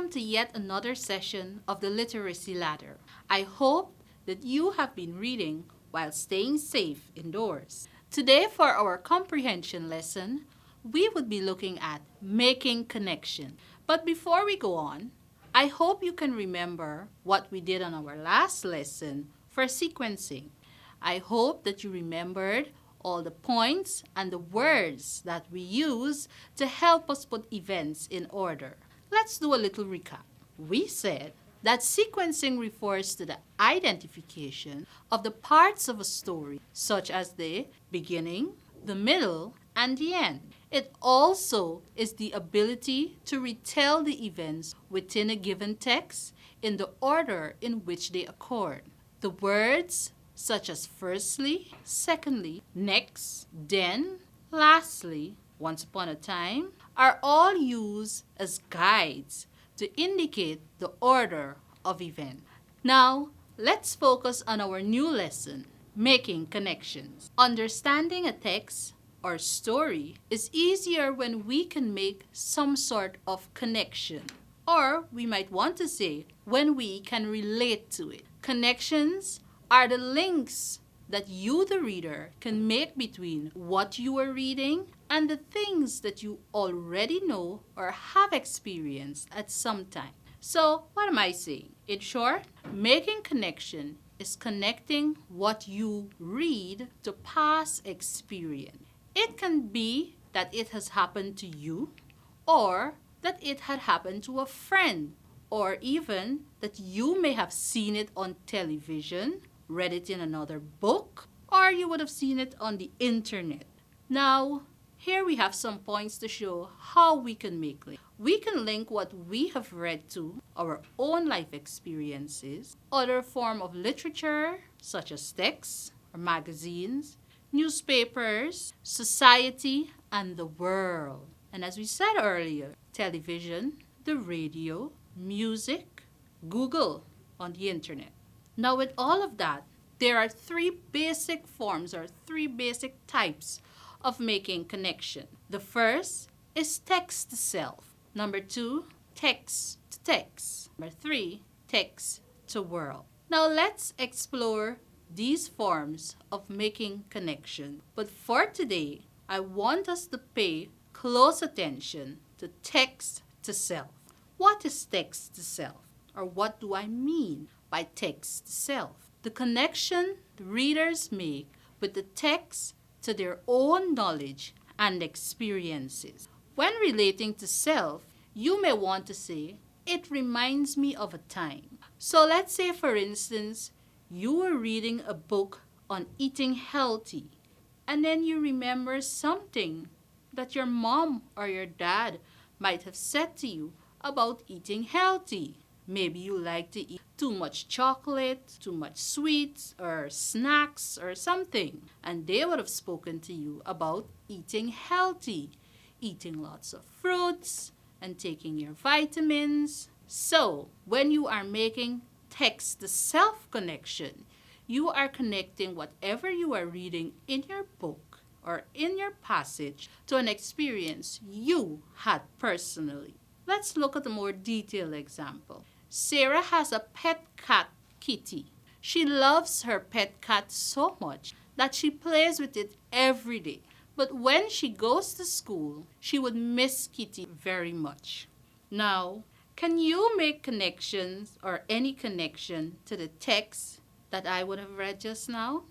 welcome to yet another session of the Literacy Ladder. I hope that you have been reading while staying safe indoors. Today, for our comprehension lesson, we would be looking at making connection. But before we go on, I hope you can remember what we did on our last lesson for sequencing. I hope that you remembered all the points and the words that we use to help us put events in order. Let's do a little recap. We said that sequencing refers to the identification of the parts of a story, such as the beginning, the middle, and the end. It also is the ability to retell the events within a given text in the order in which they occurred. The words such as firstly, secondly, next, then, lastly, once upon a time, are all used as guides to indicate the order of events. Now, let's focus on our new lesson, making connections. Understanding a text or story is easier when we can make some sort of connection. Or we might want to say, when we can relate to it. Connections are the links that you, the reader, can make between what you are reading and the things that you already know or have experienced at some time. So, what am I saying? In short, making connection is connecting what you read to past experience. It can be that it has happened to you, or that it had happened to a friend, or even that you may have seen it on television, read it in another book, or you would have seen it on the internet. Now, here we have some points to show how we can make links. We can link what we have read to our own life experiences, other form of literature such as texts or magazines, newspapers, society, and the world. And as we said earlier, television, the radio, music, Google on the internet. Now with all of that, there are three basic forms or three basic types of making connection. The first is text to self. Number two, text to text. Number three, text to world. Now let's explore these forms of making connection. But for today, I want us to pay close attention to text to self. What is text to self? Or what do I mean by text to self? The connection the readers make with the text to their own knowledge and experiences. When relating to self, you may want to say, it reminds me of a time. So let's say, for instance, you were reading a book on eating healthy, and then you remember something that your mom or your dad might have said to you about eating healthy. Maybe you like to eat too much chocolate, too much sweets, or snacks or something. And they would have spoken to you about eating healthy, eating lots of fruits, and taking your vitamins. So, when you are making text the self connection, you are connecting whatever you are reading in your book or in your passage to an experience you had personally. Let's look at a more detailed example. Sarah has a pet cat, Kitty. She loves her pet cat so much that she plays with it every day. But when she goes to school, she would miss Kitty very much. Now, can you make connections or any connection to the text that I would have read just now?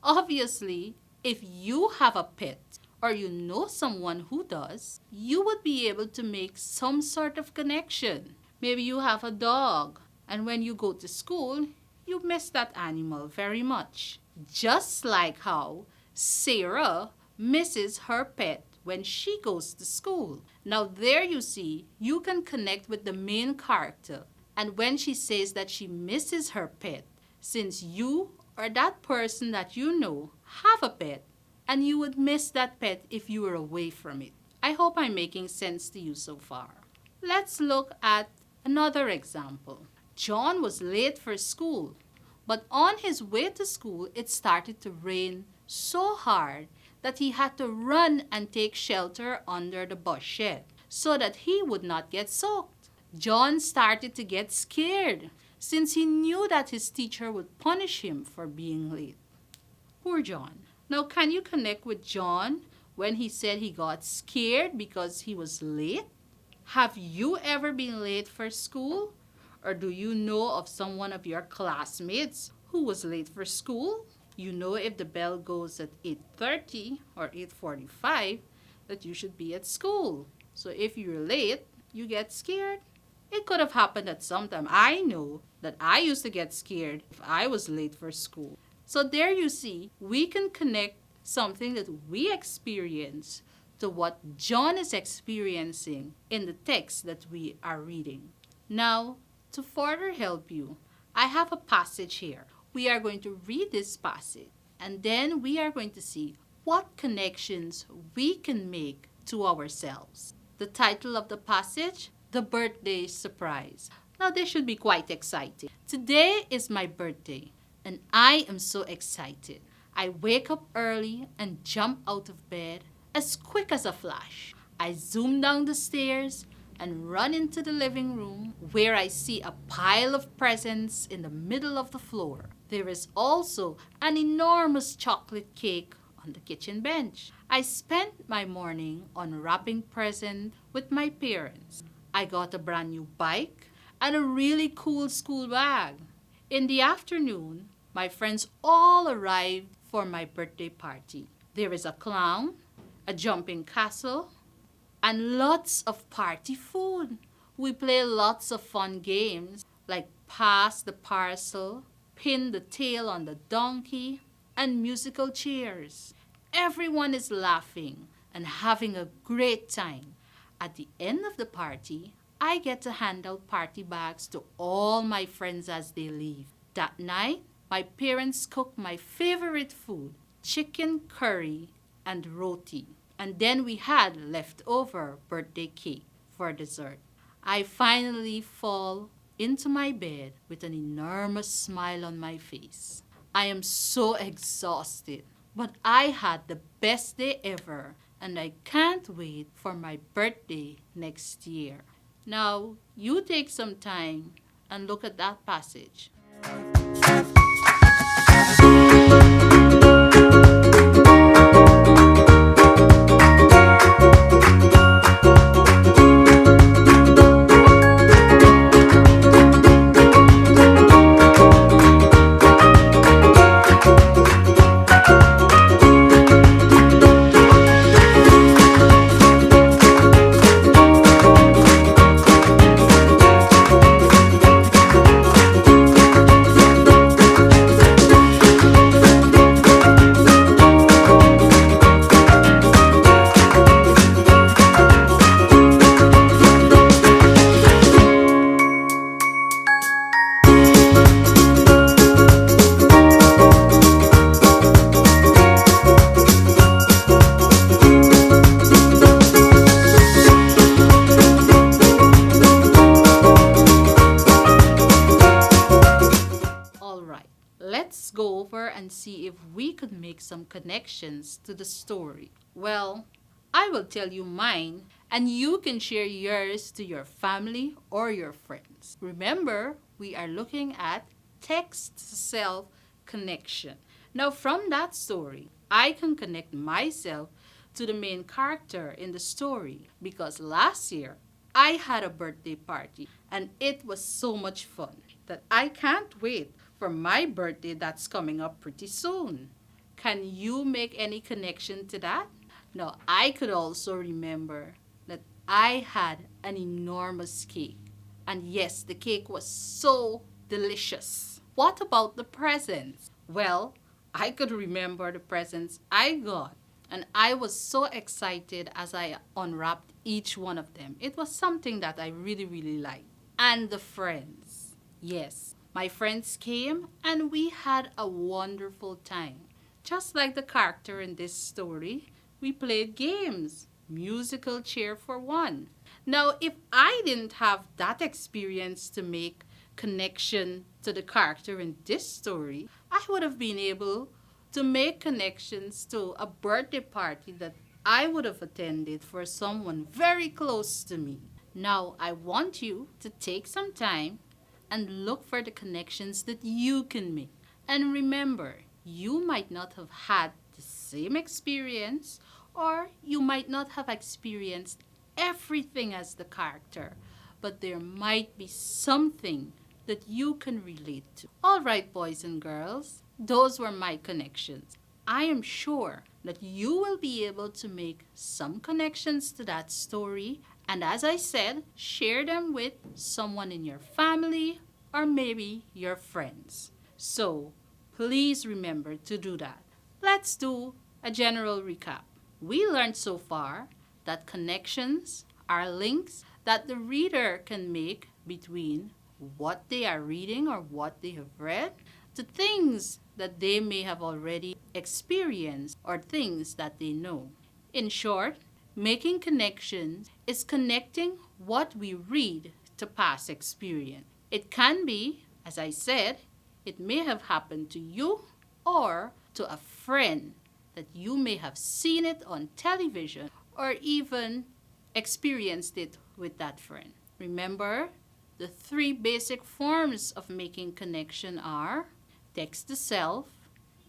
Obviously, if you have a pet or you know someone who does, you would be able to make some sort of connection. Maybe you have a dog, and when you go to school, you miss that animal very much. Just like how Sarah misses her pet when she goes to school. Now there you see, you can connect with the main character. And when she says that she misses her pet, since you or that person that you know have a pet, and you would miss that pet if you were away from it. I hope I'm making sense to you so far. Let's look at another example. John was late for school, but on his way to school, it started to rain so hard that he had to run and take shelter under the bus shed so that he would not get soaked. John started to get scared since he knew that his teacher would punish him for being late. Poor John. Now, can you connect with John when he said he got scared because he was late? Have you ever been late for school? Or do you know of someone of your classmates who was late for school? You know if the bell goes at 8:30 or 8:45 that you should be at school. So if you're late, you get scared. It could have happened at some time. I know that I used to get scared if I was late for school. So there you see, we can connect something that we experience to what John is experiencing in the text that we are reading. Now, to further help you, I have a passage here. We are going to read this passage and then we are going to see what connections we can make to ourselves. The title of the passage, The Birthday Surprise. Now, this should be quite exciting. Today is my birthday and I am so excited. I wake up early and jump out of bed as quick as a flash. I zoom down the stairs and run into the living room where I see a pile of presents in the middle of the floor. There is also an enormous chocolate cake on the kitchen bench. I spent my morning unwrapping presents with my parents. I got a brand new bike and a really cool school bag. In the afternoon, my friends all arrived for my birthday party. There is a clown, a jumping castle, and lots of party food. We play lots of fun games like pass the parcel, pin the tail on the donkey, and musical chairs. Everyone is laughing and having a great time. At the end of the party, I get to hand out party bags to all my friends as they leave. That night, my parents cooked my favorite food, chicken curry and roti. And then we had leftover birthday cake for dessert. I finally fall into my bed with an enormous smile on my face. I am so exhausted, but I had the best day ever and I can't wait for my birthday next year. Now, you take some time and look at that passage. Let's go over and see if we could make some connections to the story. Well, I will tell you mine and you can share yours to your family or your friends. Remember, we are looking at text-self connection. Now, from that story, I can connect myself to the main character in the story because last year I had a birthday party and it was so much fun that I can't wait for my birthday that's coming up pretty soon. Can you make any connection to that? Now, I could also remember that I had an enormous cake. And yes, the cake was so delicious. What about the presents? Well, I could remember the presents I got. And I was so excited as I unwrapped each one of them. It was something that I really, really liked. And the friends. Yes, my friends came and we had a wonderful time. Just like the character in this story, we played games, musical chair for one. Now, if I didn't have that experience to make connection to the character in this story, I would have been able to make connections to a birthday party that I would have attended for someone very close to me. Now, I want you to take some time and look for the connections that you can make. And remember, you might not have had the same experience, or you might not have experienced everything as the character, but there might be something that you can relate to. All right, boys and girls, those were my connections. I am sure that you will be able to make some connections to that story, and as I said, share them with someone in your family or maybe your friends. So please remember to do that. Let's do a general recap. We learned so far that connections are links that the reader can make between what they are reading or what they have read to things that they may have already experienced or things that they know. In short, making connections is connecting what we read to past experience. It can be, as I said, it may have happened to you or to a friend that you may have seen it on television or even experienced it with that friend. Remember, the three basic forms of making connection are text to self,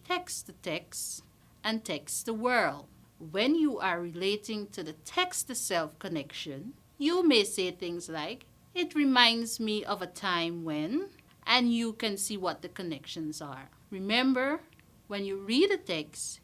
text to text, and text to world. When you are relating to the text to self connection, you may say things like, "It reminds me of a time when," and you can see what the connections are. Remember, when you read a text,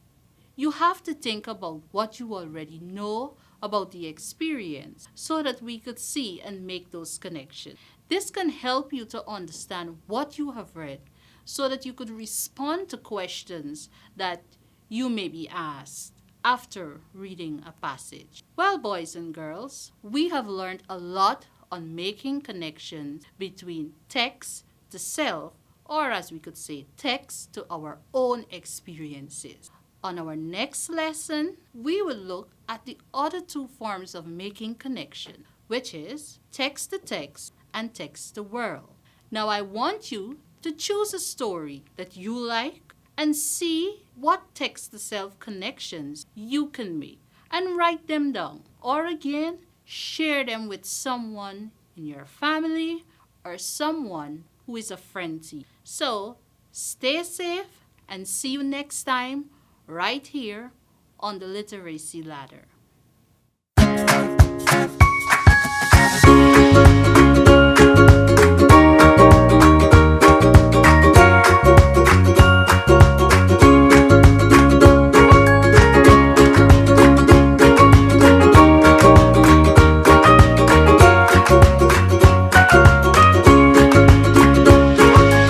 you have to think about what you already know about the experience so that we could see and make those connections. This can help you to understand what you have read so that you could respond to questions that you may be asked after reading a passage. Well, boys and girls, we have learned a lot on making connections between text to self, or as we could say, text to our own experiences. On our next lesson, we will look at the other two forms of making connection, which is text to text and text to world. Now, I want you to choose a story that you like and see what text to self connections you can make and write them down. Or again, share them with someone in your family or someone who is a friend to you. So, stay safe and see you next time right here on the Literacy Ladder.